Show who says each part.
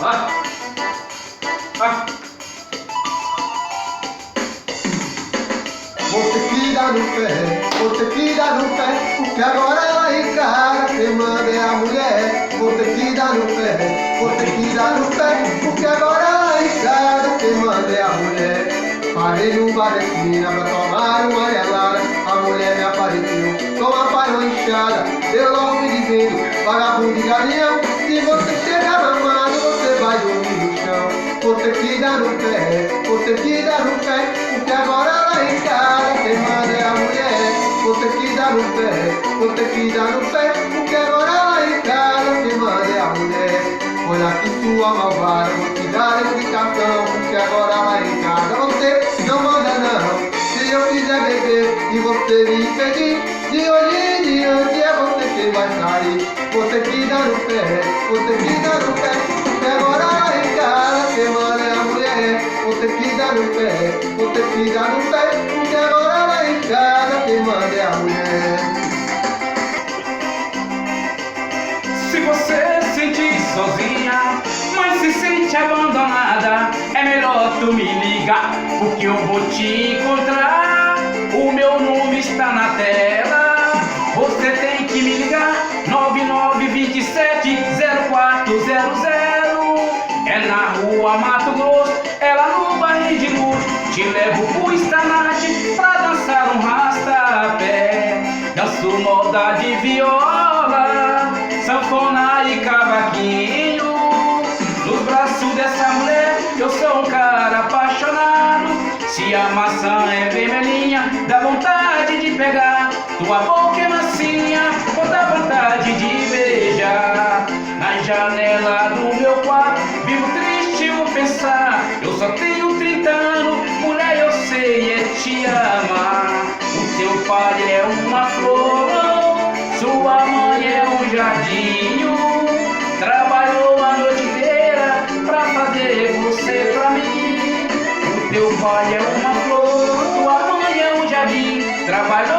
Speaker 1: Ah, ah.
Speaker 2: Vou ter que dar no pé, vou ter que dar no pé, porque agora ela encara, quem manda é a mulher. Vou ter que dar no pé, vou ter que dar no pé, porque agora ela encara, quem manda é a mulher. Parei no bar da esquina pra tomar uma gelada, a mulher me apareceu com a panela inchada, deu logo me dizendo, vagabundo de galinhão, se você chegar mamado, você vai dormir no chão. Vou ter que dar no pé, vou ter que dar no pé, porque agora ela encara, quem manda é a mulher. Vou ter que dar no pé, vou ter que dar no pé, porque agora ela encara, quem manda é a mulher. Olha que sua malvada, vou te dar explicação, porque agora ela encara, você não manda não. Se eu quiser beber e você me impedir, de hoje em diante é você quem vai sair. Vou ter que dar no pé, vou ter que dar no pé, porque agora ela encara, quem manda é a mulher. Vou ter que dar no pé, vou ter que dar no pé, porque agora ela encara, quem manda é a mulher.
Speaker 1: Se você se sentir sozinha, mas se sente abandonada, é melhor tu me ligar, porque eu vou te encontrar. O meu nome está na tela, você tem que me ligar. 9927-0400. É na rua Mato Grosso, é lá no bairro de Luz. Te levo pro Stanate pra dançar um rastapé. Danço moda de viola, sanfona e cavaquinho. Nos braços dessa mulher eu sou um cara apaixonado. Se a maçã é vermelhinha, dá vontade de pegar. Tua boca é macia, dá vontade de beijar. Na janela do meu quarto, vivo triste eu pensar. Eu só tenho 30 anos, mulher, eu sei é te amar. O teu pai é uma flor, sua mãe é um jardim. Trabalhou a noite inteira pra fazer você pra mim. O teu pai é uma flor, tua mãe é um jardim. Trabalhou